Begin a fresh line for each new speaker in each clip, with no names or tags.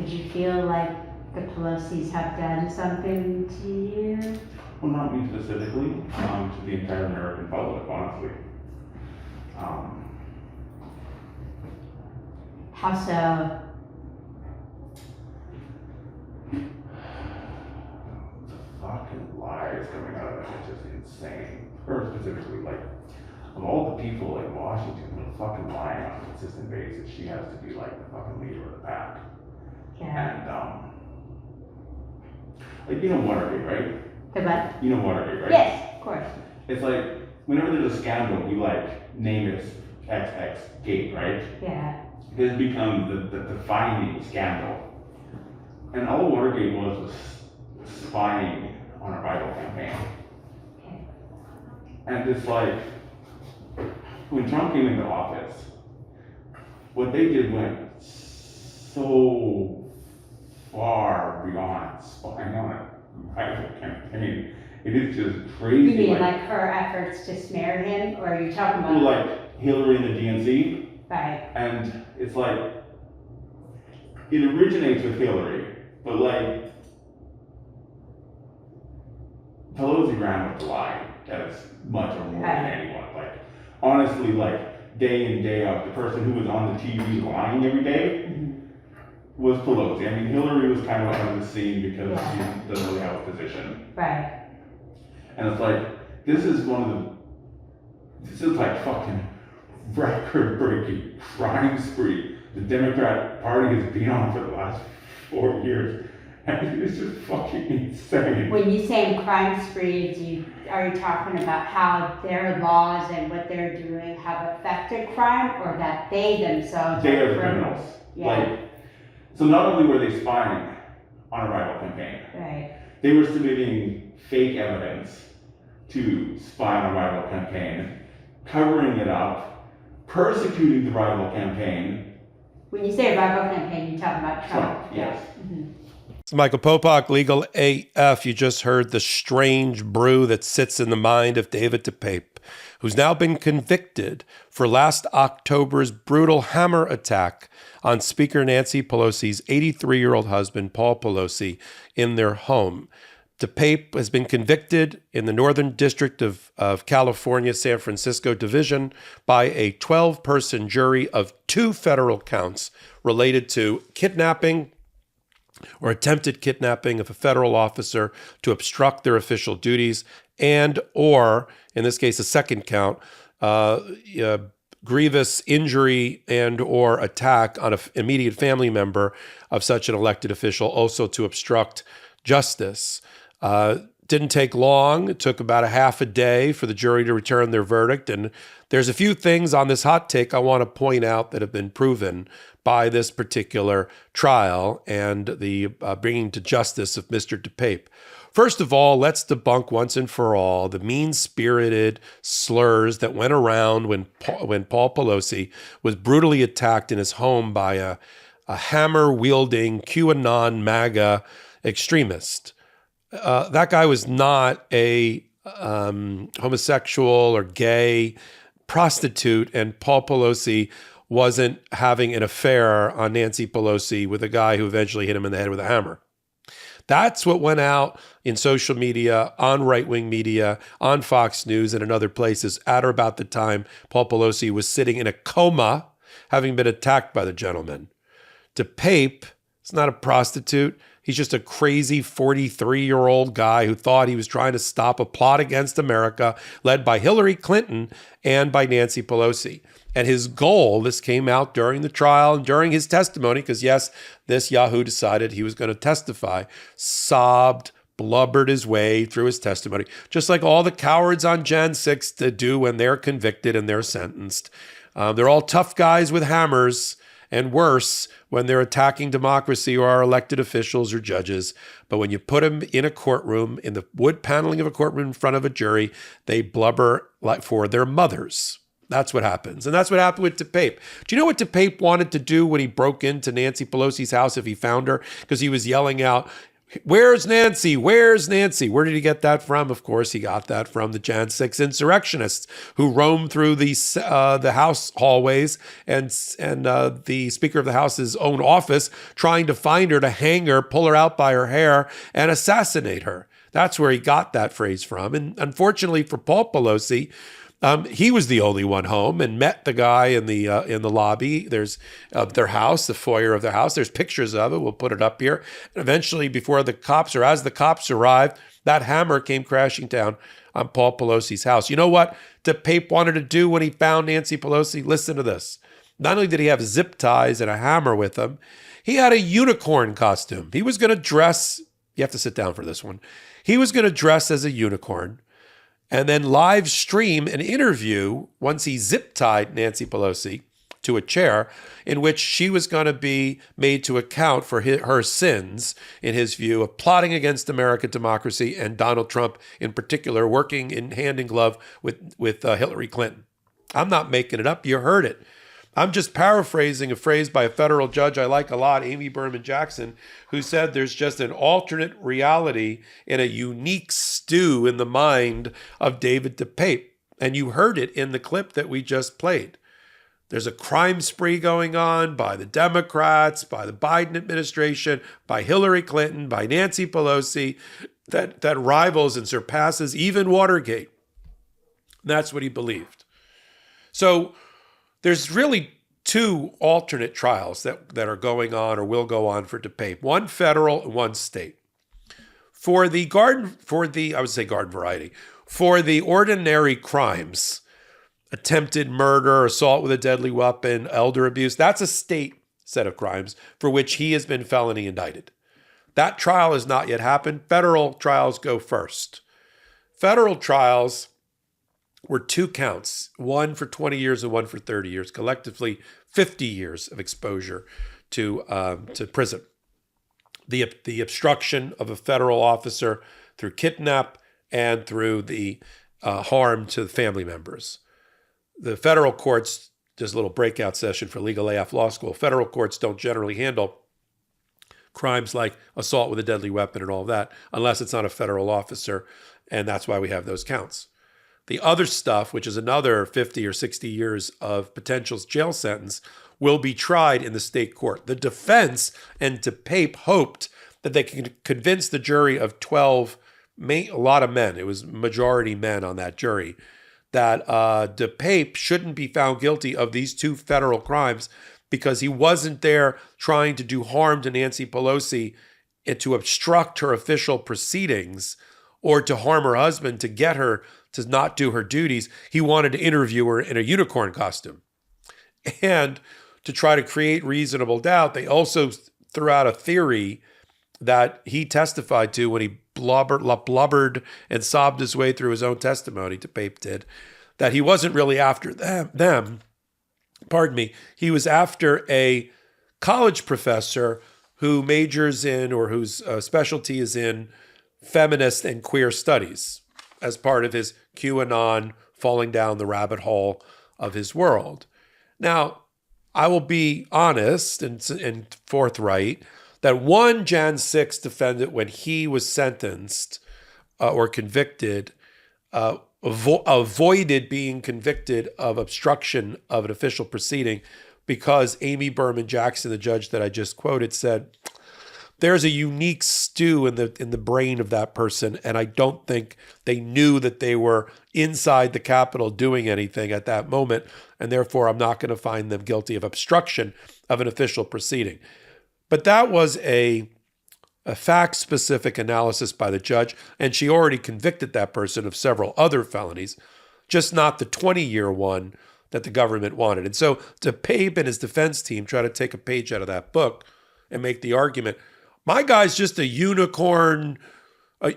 Did you feel like the Pelosi's have done something to you?
Well, not me specifically, to the entire American public, honestly.
How so?
The fucking lies coming out of it is just insane. Her specifically, like, of all the people in Washington who are fucking lying on a consistent basis, she has to be like the fucking leader of the pack.
Yeah.
And, like, you know Watergate, right?
The what?
You know Watergate, right?
Yes, of course.
It's like, whenever there's a scandal, we like name it XX Gate, right?
Yeah.
It has become the defining scandal. And all Watergate was spying on a rival campaign.
Okay.
And it's like, when Trump came into office, what they did went so far beyond spying on a rival campaign. It is just crazy.
You mean like her efforts to smear him, or are you talking about?
Like Hillary and the DNC.
Right.
And it's like, it originates with Hillary, but like, Pelosi ran with the lie as much or more than anyone. Like, honestly, like, day in, day out, the person who was on the TV lying every day was Pelosi. I mean, Hillary was kind of on the scene because she doesn't really have a position.
Right.
And it's like, this is like fucking record-breaking crime spree the Democrat Party has been on for the last 4 years. And it's just fucking insane.
When you say crime sprees, are you talking about how their laws and what they're doing have affected crime, or that they themselves
They
are
are criminals.
Yeah.
Like, so not only were they spying on a rival campaign,
Right.
they were submitting fake evidence to spy on a rival campaign, covering it up, persecuting the rival campaign.
When you say rival campaign, you're talking about Trump.
Yes.
Mm-hmm.
It's Michael Popok, Legal AF. You just heard the strange brew that sits in the mind of David Depape, who's now been convicted for last October's brutal hammer attack on Speaker Nancy Pelosi's 83-year-old husband, Paul Pelosi, in their home. Depape has been convicted in the Northern District of California, San Francisco Division by a 12-person jury of 2 federal counts related to kidnapping or attempted kidnapping of a federal officer to obstruct their official duties, and or, in this case, a second count, grievous injury and or attack on an immediate family member of such an elected official, also to obstruct justice. Didn't take long. It took about a half a day for the jury to return their verdict. And there's a few things on this hot take I want to point out that have been proven by this particular trial and the bringing to justice of Mr. Depape. First of all, let's debunk once and for all the mean-spirited slurs that went around when Paul Pelosi was brutally attacked in his home by a hammer-wielding QAnon MAGA extremist. That guy was not a homosexual or gay prostitute, and Paul Pelosi wasn't having an affair on Nancy Pelosi with a guy who eventually hit him in the head with a hammer. That's what went out in social media, on right-wing media, on Fox News, and in other places at or about the time Paul Pelosi was sitting in a coma, having been attacked by the gentleman. Depape is not a prostitute. He's just a crazy 43-year-old guy who thought he was trying to stop a plot against America led by Hillary Clinton and by Nancy Pelosi. And his goal, this came out during the trial and during his testimony, because yes, this Yahoo decided he was going to testify, sobbed, blubbered his way through his testimony, just like all the cowards on Jan 6 do when they're convicted and they're sentenced. They're all tough guys with hammers, and worse when they're attacking democracy or our elected officials or judges. But when you put them in a courtroom, in the wood paneling of a courtroom in front of a jury, they blubber like for their mothers. That's what happens. And that's what happened with Depape. Do you know what Depape wanted to do when he broke into Nancy Pelosi's house if he found her? Because he was yelling out, Where's Nancy? Where's Nancy? Where did he get that from? Of course, he got that from the Jan 6 insurrectionists who roamed through the House hallways and the Speaker of the House's own office trying to find her, to hang her, pull her out by her hair, and assassinate her. That's where he got that phrase from. And unfortunately for Paul Pelosi, he was the only one home and met the guy in the lobby. There's their house, the foyer of their house. There's pictures of it. We'll put it up here. And eventually, before the cops, or as the cops arrived, that hammer came crashing down on Paul Pelosi's house. You know what Depape wanted to do when he found Nancy Pelosi? Listen to this. Not only did he have zip ties and a hammer with him, he had a unicorn costume. He was going to dress. You have to sit down for this one. He was going to dress as a unicorn and then live stream an interview once he zip-tied Nancy Pelosi to a chair, in which she was going to be made to account for her sins, in his view, of plotting against American democracy and Donald Trump in particular, working in hand in glove with Hillary Clinton. I'm not making it up. You heard it. I'm just paraphrasing a phrase by a federal judge I like a lot, Amy Berman Jackson, who said there's just an alternate reality in a unique stew in the mind of David Depape. And you heard it in the clip that we just played. There's a crime spree going on by the Democrats, by the Biden administration, by Hillary Clinton, by Nancy Pelosi, that rivals and surpasses even Watergate. That's what he believed. So there's really two alternate trials that are going on or will go on for Depape. One federal and one state. For the ordinary crimes, attempted murder, assault with a deadly weapon, elder abuse, that's a state set of crimes for which he has been felony indicted. That trial has not yet happened. Federal trials go first. Federal trials were two counts, one for 20 years and one for 30 years, collectively 50 years of exposure to prison. The obstruction of a federal officer through kidnap and through the harm to the family members. The federal courts, just a little breakout session for Legal AF Law School, federal courts don't generally handle crimes like assault with a deadly weapon and all of that unless it's not a federal officer, and that's why we have those counts. The other stuff, which is another 50 or 60 years of potential jail sentence, will be tried in the state court. The defense and Depape hoped that they could convince the jury of 12, a lot of men, it was majority men on that jury, that Depape shouldn't be found guilty of these two federal crimes because he wasn't there trying to do harm to Nancy Pelosi and to obstruct her official proceedings or to harm her husband to get her to not do her duties. He wanted to interview her in a unicorn costume. And to try to create reasonable doubt, they also threw out a theory that he testified to when he blubbered and sobbed his way through his own testimony, Depape did, that he wasn't really after them. He was after a college professor who majors in, or whose specialty is in, feminist and queer studies, as part of his QAnon falling down the rabbit hole of his world. Now, I will be honest and forthright that one Jan 6 defendant, when he was sentenced or convicted, avoided being convicted of obstruction of an official proceeding because Amy Berman Jackson, the judge that I just quoted, said, there's a unique stew in the brain of that person, and I don't think they knew that they were inside the Capitol doing anything at that moment, and therefore I'm not going to find them guilty of obstruction of an official proceeding. But that was a fact-specific analysis by the judge, and she already convicted that person of several other felonies, just not the 20-year one that the government wanted. And so Depape and his defense team try to take a page out of that book and make the argument, my guy's just a unicorn, a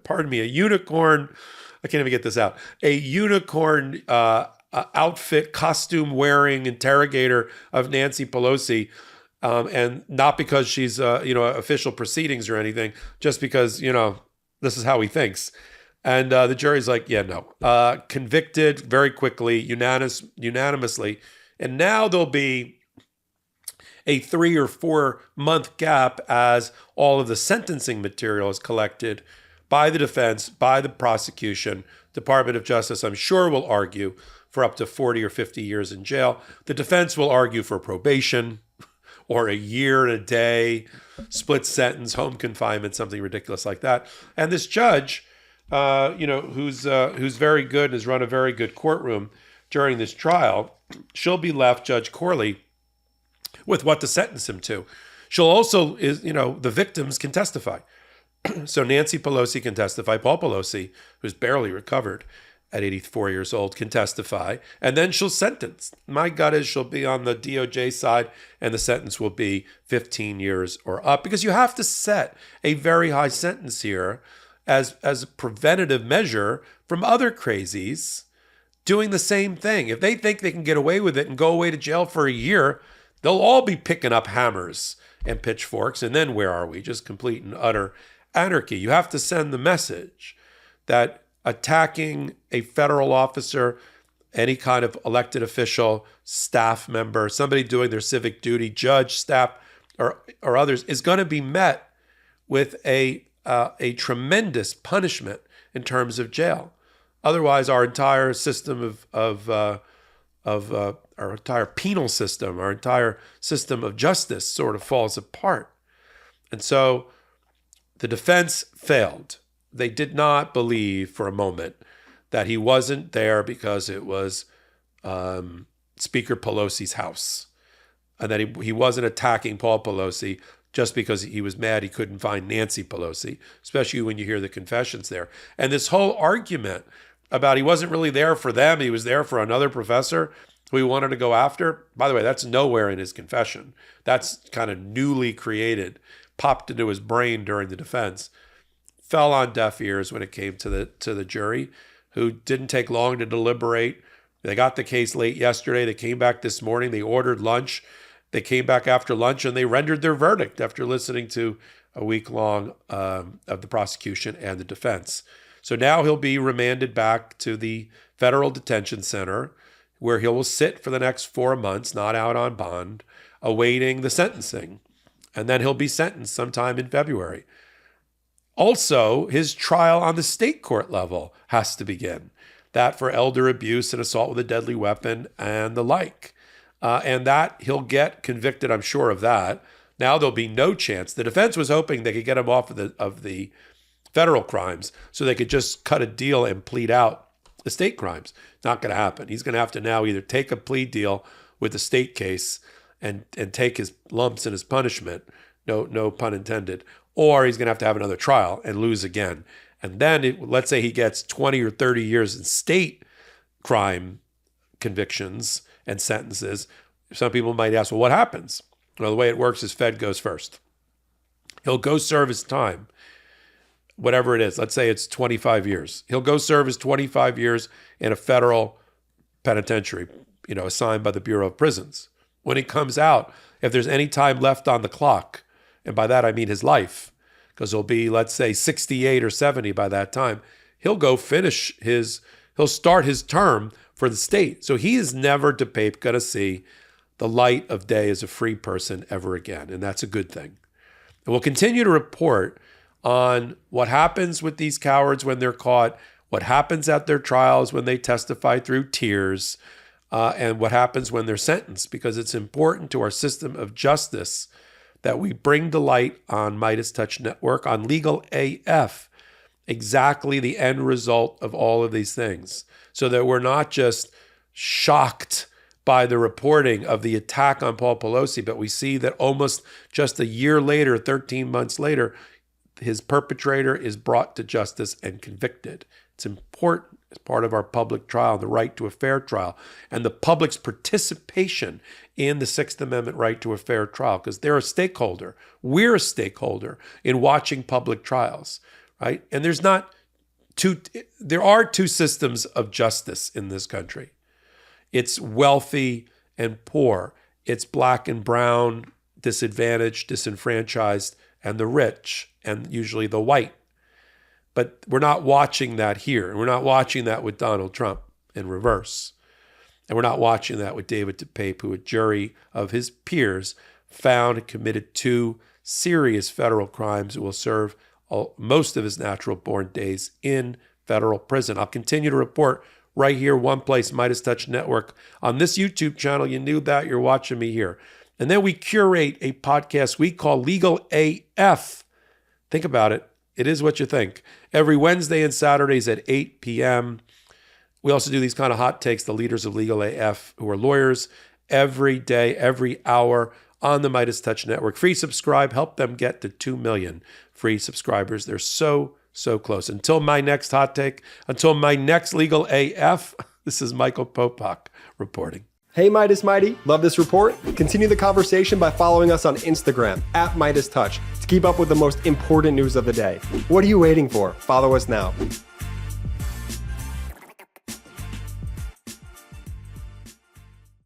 unicorn, I can't even get this out, a unicorn outfit, costume-wearing interrogator of Nancy Pelosi, and not because she's, official proceedings or anything, just because, this is how he thinks. And the jury's like, yeah, no. Convicted very quickly, unanimously. And now there'll be a 3 or 4 month gap as all of the sentencing material is collected by the defense, by the prosecution. Department of Justice, I'm sure, will argue for up to 40 or 50 years in jail. The defense will argue for probation or a year and a day, split sentence, home confinement, something ridiculous like that. And this judge, who's very good and has run a very good courtroom during this trial, she'll be left, Judge Corley, with what to sentence him to. She'll also, the victims can testify. So Nancy Pelosi can testify. Paul Pelosi, who's barely recovered at 84 years old, can testify. And then she'll sentence. My gut is she'll be on the DOJ side, and the sentence will be 15 years or up, because you have to set a very high sentence here as a preventative measure from other crazies doing the same thing. If they think they can get away with it and go away to jail for a year, they'll all be picking up hammers and pitchforks. And then where are we? Just complete and utter anarchy. You have to send the message that attacking a federal officer, any kind of elected official, staff member, somebody doing their civic duty, judge, staff, or others, is going to be met with a tremendous punishment in terms of jail. Otherwise, our entire system of our entire penal system, our entire system of justice sort of falls apart. And so the defense failed. They did not believe for a moment that he wasn't there because it was Speaker Pelosi's house, and that he wasn't attacking Paul Pelosi just because he was mad he couldn't find Nancy Pelosi, especially when you hear the confessions there. And this whole argument about he wasn't really there for them, he was there for another professor who he wanted to go after. By the way, that's nowhere in his confession. That's kind of newly created, popped into his brain during the defense. Fell on deaf ears when it came to the jury, who didn't take long to deliberate. They got the case late yesterday. They came back this morning. They ordered lunch. They came back after lunch and they rendered their verdict after listening to a week long of the prosecution and the defense. So now he'll be remanded back to the federal detention center, where he will sit for the next 4 months, not out on bond, awaiting the sentencing. And then he'll be sentenced sometime in February. Also, his trial on the state court level has to begin. That for elder abuse and assault with a deadly weapon and the like. And that he'll get convicted, I'm sure of that. Now there'll be no chance. The defense was hoping they could get him off of the federal crimes so they could just cut a deal and plead out the state crimes. Not going to happen. He's going to have to now either take a plea deal with the state case and take his lumps and his punishment, no pun intended, or he's going to have another trial and lose again. And then let's say he gets 20 or 30 years in state crime convictions and sentences. Some people might ask, well, what happens? Well, the way it works is Fed goes first. He'll go serve his time, whatever it is. Let's say it's 25 years. He'll go serve his 25 years in a federal penitentiary, assigned by the Bureau of Prisons. When he comes out, if there's any time left on the clock, and by that I mean his life, because he'll be, let's say, 68 or 70 by that time, he'll start his term for the state. So he is never, Depape, going to see the light of day as a free person ever again. And that's a good thing. And we'll continue to report on what happens with these cowards when they're caught, what happens at their trials when they testify through tears, and what happens when they're sentenced, because it's important to our system of justice that we bring to light on MeidasTouch Network, on Legal AF, exactly the end result of all of these things, so that we're not just shocked by the reporting of the attack on Paul Pelosi, but we see that almost just a year later, 13 months later, his perpetrator is brought to justice and convicted. It's important as part of our public trial, the right to a fair trial, and the public's participation in the Sixth Amendment right to a fair trial, because they're a stakeholder. We're a stakeholder in watching public trials, right? And there are two systems of justice in this country. It's wealthy and poor. It's black and brown, disadvantaged, disenfranchised, and the rich, and usually the white. But we're not watching that here. We're not watching that with Donald Trump in reverse. And we're not watching that with David Depape, who a jury of his peers found committed 2 serious federal crimes, will serve most of his natural-born days in federal prison. I'll continue to report right here, one place, MeidasTouch Network. On this YouTube channel, you knew that, you're watching me here. And then we curate a podcast we call Legal AF. Think about it. It is what you think. Every Wednesday and Saturdays at 8 p.m. We also do these kind of hot takes, the leaders of Legal AF, who are lawyers, every day, every hour on the MeidasTouch Network. Free subscribe. Help them get to 2 million free subscribers. They're so close. Until my next hot take, until my next Legal AF, this is Michael Popok reporting.
Hey Meidas Mighty, love this report? Continue the conversation by following us on Instagram @MeidasTouch to keep up with the most important news of the day. What are you waiting for? Follow us now.